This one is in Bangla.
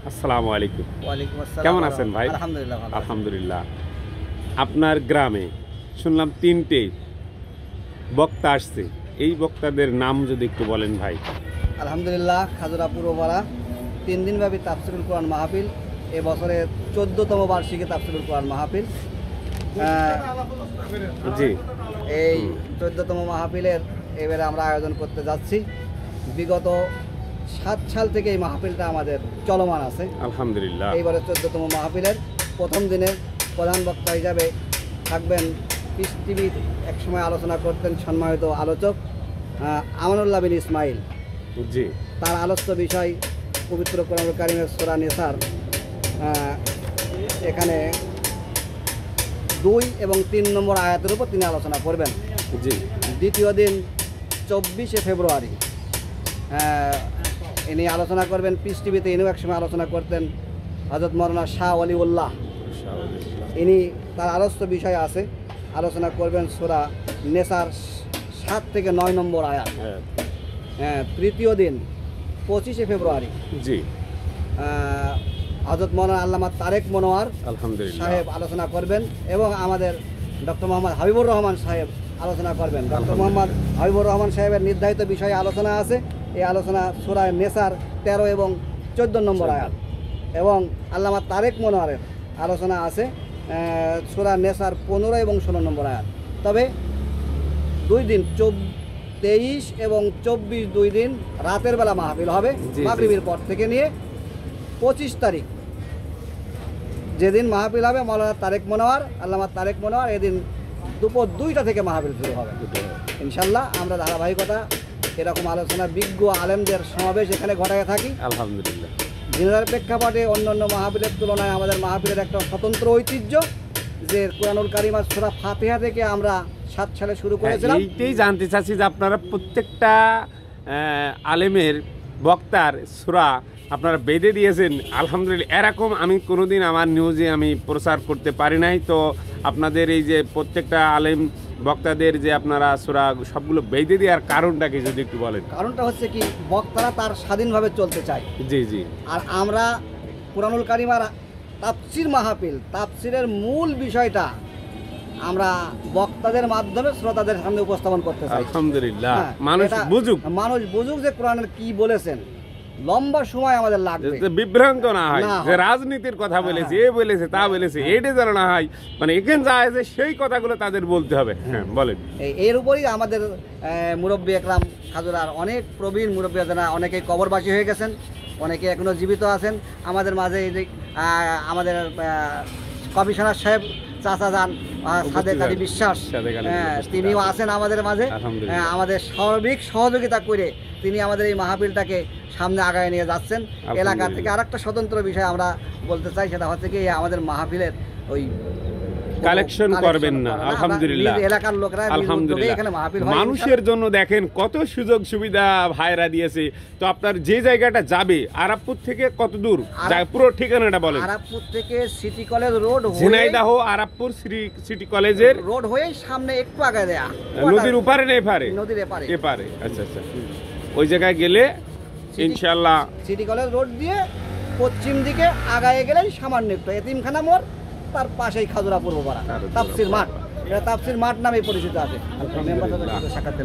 আসসালামু আলাইকুম। ওয়ালাইকুম আসসালাম। কেমন আছেন ভাই? আলহামদুলিল্লাহ ভালো আছি। আলহামদুলিল্লাহ। আপনার গ্রামে শুনলাম ৩টে বক্তা আসছে, এই বক্তাদের নাম যদি একটু বলেন ভাই। আলহামদুলিল্লাহ, খাজুরা পূর্বপাড়া ৩ দিনব্যাপী তাফসিরুল কোরআন মাহফিল, এবছরের ১৪তম বার্ষিকী তাফসিরুল কোরআন মাহফিল। জি, এই ১৪তম মাহফিলের এবারে আমরা আয়োজন করতে যাচ্ছি। বিগত ৭ সাল থেকে এই মাহফিলটা আমাদের চলমান আছে। আলহামদুলিল্লাহ। এইবারে ১৪তম মাহফিলের প্রথম দিনে প্রধান বক্তা হিসাবে থাকবেন পিস টিভির একসময় আলোচনা করতেন সম্মানিত আলোচক আমানুল্লাহ বিন ইসমাইল। জি, তার আলোচ্য বিষয় পবিত্র কোরআনুল কারীমের সূরা নিসার এখানে ২ এবং ৩ নম্বর আয়াতের উপর তিনি আলোচনা করবেন। জি, দ্বিতীয় দিন ২৪শে ফেব্রুয়ারি ইনি আলোচনা করবেন পিস টিভিতে। ইনিও একসময় আলোচনা করতেন হযরত মাওলানা শাহ ওয়ালিউল্লাহ। ইনি তার আলোচ্য বিষয় আছে, আলোচনা করবেন সূরা নিসার ৭ থেকে ৯ নম্বর আয়াত। তৃতীয় দিন ২৫শে ফেব্রুয়ারি জি, হযরত মাওলানা আল্লামা তারেক মনোয়ার আলহামদুলিল্লাহ সাহেব আলোচনা করবেন এবং আমাদের ডক্টর মোহাম্মদ হাবিবুর রহমান সাহেব আলোচনা করবেন। ডক্টর মোহাম্মদ হাবিবুর রহমান সাহেবের নির্ধারিত বিষয়ে আলোচনা আছে। এই আলোচনা সূরা নিসার ১৩ এবং ১৪ নম্বর আয়াত, এবং আল্লামা তারেক মনোয়ারের আলোচনা আছে সূরা নিসার ১৫ এবং ১৬ নম্বর আয়াত। তবে ২ দিন ২৩ এবং ২৪ ২ দিন রাতের বেলা মাহফিল হবে মাগরিবের পর থেকে নিয়ে ২৫ তারিখ যেদিন মাহফিল হবে মাওলানা তারেক মনোয়ার, আল্লামা তারেক মনোয়ার, এদিন দুপুর ২টা থেকে মাহফিল শুরু হবে ইনশাল্লাহ। আমরা ধারাবাহিকতা এরকম আলোচনা বিজ্ঞ আলেমদের সমাবেশ এখানে ঘটায় থাকি আলহামদুলিল্লাহ। দিনের প্রেক্ষাপটে অন্যান্য মাহফিলের তুলনায় আমাদের মাহফিলের একটা স্বতন্ত্র ঐতিহ্য যে কোরআনুল কারীম আর সূরা ফাতিহা থেকে আমরা ৭ সালে শুরু করেছিলাম। এইটাই জানতে চাচ্ছি যে আপনারা প্রত্যেকটা আলেমের বক্তার সূরা আপনারা বেঁধে দিয়েছেন। আলহামদুলিল্লাহ, এরকম আমি কোনোদিন আমার নিউজে আমি প্রচার করতে পারি নাই। তো আপনাদের এই যে প্রত্যেকটা আলেম বক্তাদের যে আপনারা সূরা সবগুলো বেঁধে দেওয়ার কারণটা কি যদি একটু বলেন। কারণটা হচ্ছে কি, বক্তারা তার স্বাধীনভাবে চলতে চায়। জি জি। আর আমরা কোরআনুল কারীম আর তাফসির মাহফিল, তাফসিরের মূল বিষয়টা আমরা বক্তাদের মাধ্যমে শ্রোতাদের সামনে উপস্থাপন করতে চাই। আলহামদুলিল্লাহ, মানুষ বুঝুক যে কোরআনের কি বলেছেন। লম্বা সময় আমাদের লাগবে, বিভ্রান্ত না হয় যে রাজনীতির কথা বলেছে, এ বলেছে, তা বলেছে, এটা যেন না হয়, মানে এখানে যা আছে সেই কথাগুলো তাদের বলতে হবে। হ্যাঁ বলেন। এর উপরই আমাদের মুরব্বী একরাম খাজুরার অনেক প্রবীণ মুরব্বী যারা অনেকেই কবরবাসী হয়ে গেছেন, অনেকে এখনো জীবিত আছেন আমাদের মাঝে। এই যে আমাদের কমিশনার সাহেব চাচা যান সাদেক আলী বিশ্বাস, তিনিও আছেন আমাদের মাঝে। আমাদের সার্বিক সহযোগিতা করে তিনি আমাদের এই মাহফিলটাকে সামনে আগায় নিয়ে যাচ্ছেন। এলাকা থেকে আরেকটা স্বতন্ত্র বিষয় আমরা বলতে চাই, সেটা হচ্ছে কি আমাদের মাহফিলের ওই কালেকশন করবেন না। আলহামদুলিল্লাহ, এলাকার লোকরা এখানে মাহফিল হয়। মানুষের জন্য দেখেন কত সুযোগ সুবিধা ভাইরা দিয়েছে। তো আপনার যে জায়গাটা যাবে আরাবপুর থেকে কত দূর, পুরো ঠিকানাটা বলেন। আরাবপুর থেকে city college road, Jhenaidah Arabpur city কলেজের রোড হয়ে সামনে একটু আগে দেয়া, নদীর উপারে না এপারে? নদীর এপারে। এপারে, আচ্ছা আচ্ছা। ওই জায়গায় গেলে ইনশাআল্লাহ সিটি কলেজ রোড দিয়ে পশ্চিম দিকে আগায় গেলেই সামান্য একটু এতিমখানা মোড়, তার পাশেই খাজুরা পূর্বপাড়া তাফসির মাঠ। এটা তাফসির মাঠ নামে পরিচিত আছে। সাক্ষাৎ